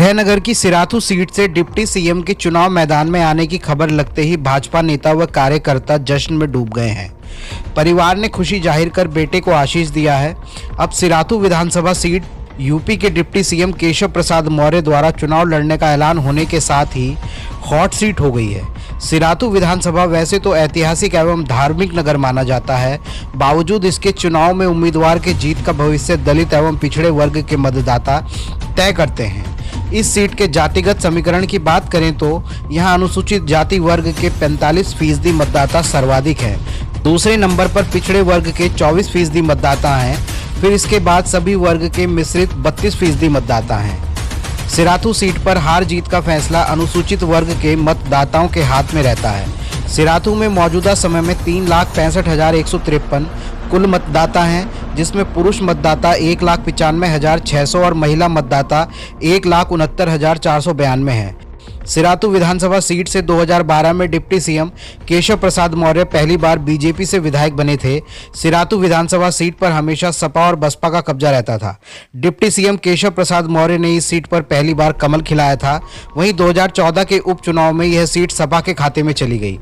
जयनगर की सिराथू सीट से deputy CM के चुनाव मैदान में आने की खबर लगते ही भाजपा नेता व कार्यकर्ता जश्न में डूब गए हैं। परिवार ने खुशी जाहिर कर बेटे को आशीष दिया है। अब सिराथू विधानसभा सीट यूपी के डिप्टी सीएम केशव प्रसाद मौर्य द्वारा चुनाव लड़ने का ऐलान होने के साथ ही हॉट सीट हो गई है। सिराथू विधानसभा वैसे तो ऐतिहासिक एवं धार्मिक नगर माना जाता है, बावजूद इसके चुनाव में उम्मीदवार के जीत का भविष्य दलित एवं पिछड़े वर्ग के मतदाता तय करते हैं। इस सीट के जातिगत समीकरण की बात करें तो यहां अनुसूचित जाति वर्ग के 45% मतदाता सर्वाधिक हैं। दूसरे नंबर पर पिछड़े वर्ग के 24% मतदाता हैं। फिर इसके बाद सभी वर्ग के मिश्रित 32% मतदाता हैं। सिराथू सीट पर हार जीत का फैसला अनुसूचित वर्ग के मतदाताओं के हाथ में रहता है। सिराथू में मौजूदा समय में 3,65,153 कुल मतदाता हैं, जिसमें पुरुष मतदाता 1,95,600 और महिला मतदाता 1,69,492 हैं। सिराथू विधानसभा सीट से 2012 में डिप्टी सीएम केशव प्रसाद मौर्य पहली बार बीजेपी से विधायक बने थे। सिराथू विधानसभा सीट पर हमेशा सपा और बसपा का कब्जा रहता था। डिप्टी सीएम केशव प्रसाद मौर्य ने इस सीट पर पहली बार कमल खिलाया था। वहीं 2014 के उपचुनाव में यह सीट सपा के खाते में चली गई।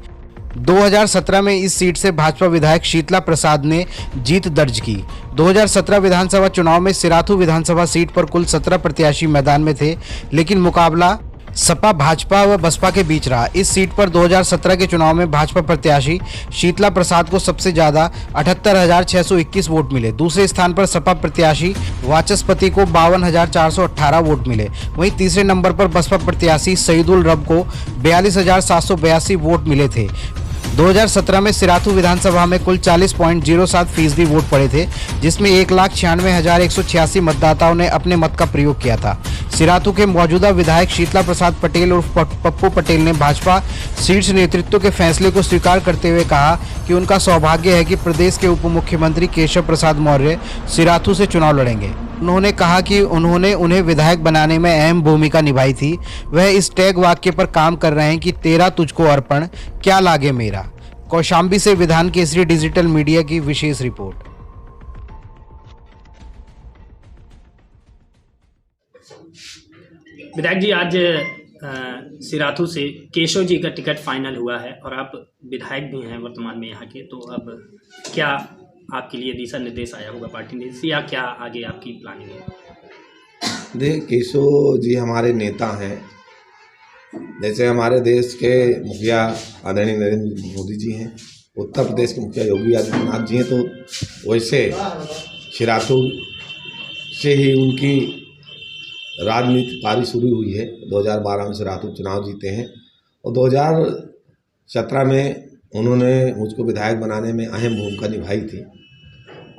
2017 में इस सीट से भाजपा विधायक शीतला प्रसाद ने जीत दर्ज की। 2017 विधानसभा चुनाव में सिराथू विधानसभा सीट पर कुल 17 प्रत्याशी मैदान में थे, लेकिन मुकाबला सपा, भाजपा व बसपा के बीच रहा। इस सीट पर 2017 के चुनाव में भाजपा प्रत्याशी शीतला प्रसाद को सबसे ज्यादा 78,621 वोट मिले। दूसरे स्थान पर सपा प्रत्याशी वाचस्पति को 52,418 वोट मिले। वहीं तीसरे नंबर पर बसपा प्रत्याशी सईदुल रब को 42,782 वोट मिले थे। 2017 में सिराथू विधानसभा में कुल 40.07% वोट पड़े थे, जिसमें 1,96,186 मतदाताओं ने अपने मत का प्रयोग किया था। सिराथू के मौजूदा विधायक शीतला प्रसाद पटेल उर्फ पप्पू पटेल ने भाजपा शीर्ष नेतृत्व के फैसले को स्वीकार करते हुए कहा कि उनका सौभाग्य है कि प्रदेश के उप मुख्यमंत्री केशव प्रसाद मौर्य सिराथू से चुनाव लड़ेंगे। उन्होंने कहा कि उन्होंने उन्हें विधायक बनाने में अहम भूमिका निभाई थी। वह इस टैग वाक्य पर काम कर रहे हैं कि तेरा तुझको अर्पण, क्या लागे मेरा। कौशाम्बी से विधान केसरी डिजिटल मीडिया की विशेष रिपोर्ट। विधायक जी, आज सिराथू से केशव जी का टिकट फाइनल हुआ है और आप विधायक भी हैं वर्तमान में यहाँ के, तो अब क्या आपके लिए दिशा निर्देश आया होगा पार्टी ने, या क्या आगे आपकी प्लानिंग है? देखिए, केशव जी हमारे नेता हैं। जैसे हमारे देश के मुखिया आदरणीय नरेंद्र मोदी जी हैं, उत्तर प्रदेश के मुखिया योगी आदित्यनाथ जी हैं, तो वैसे सिराथू से ही उनकी राजनीति पारी शुरू हुई है। 2012 में सिराथू चुनाव जीते हैं और 2017 में उन्होंने मुझको विधायक बनाने में अहम भूमिका निभाई थी।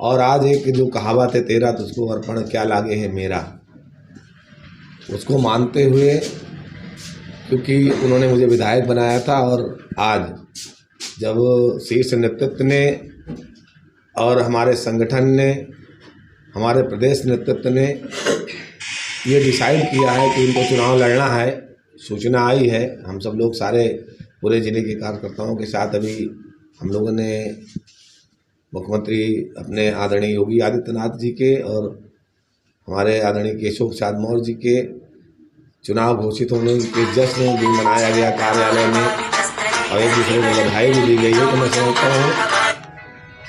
और आज एक जो कहावत है, तेरा तुझको अर्पण, क्या लागे है मेरा, उसको मानते हुए, क्योंकि उन्होंने मुझे विधायक बनाया था, और आज जब शीर्ष नेतृत्व ने और हमारे संगठन ने, हमारे प्रदेश नेतृत्व ने ये डिसाइड किया है कि इनको चुनाव लड़ना है, सूचना आई है, हम सब लोग सारे पूरे ज़िले के कार्यकर्ताओं के साथ अभी हम लोगों ने मुख्यमंत्री अपने आदरणीय योगी आदित्यनाथ जी के और हमारे आदरणीय केशव प्रसाद मौर्य जी के चुनाव घोषित होने के जश्न भी मनाया गया कार्यालय में, और एक दूसरे को बधाई भी दी गई है। तो मैं समझता हूँ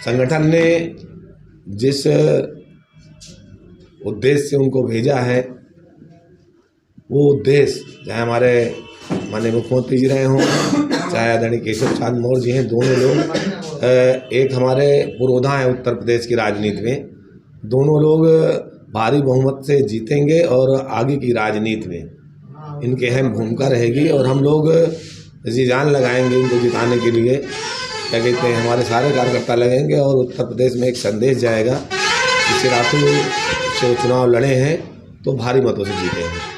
संगठन ने जिस उद्देश्य से उनको भेजा है, वो उद्देश्य चाहे हमारे माननीय मुख्यमंत्री जी रहे हों, चाहे आदरणीय केशव प्रसाद मौर्य जी हैं, दोनों लोग एक हमारे पुरोधा हैं उत्तर प्रदेश की राजनीति में। दोनों लोग भारी बहुमत से जीतेंगे और आगे की राजनीति में इनकी अहम भूमिका रहेगी, और हम लोग जी जान लगाएंगे इनको जिताने के लिए। क्या कहते हैं, हमारे सारे कार्यकर्ता लगेंगे और उत्तर प्रदेश में एक संदेश जाएगा कि सिराथू से चुनाव लड़े हैं तो भारी मतों से जीते हैं।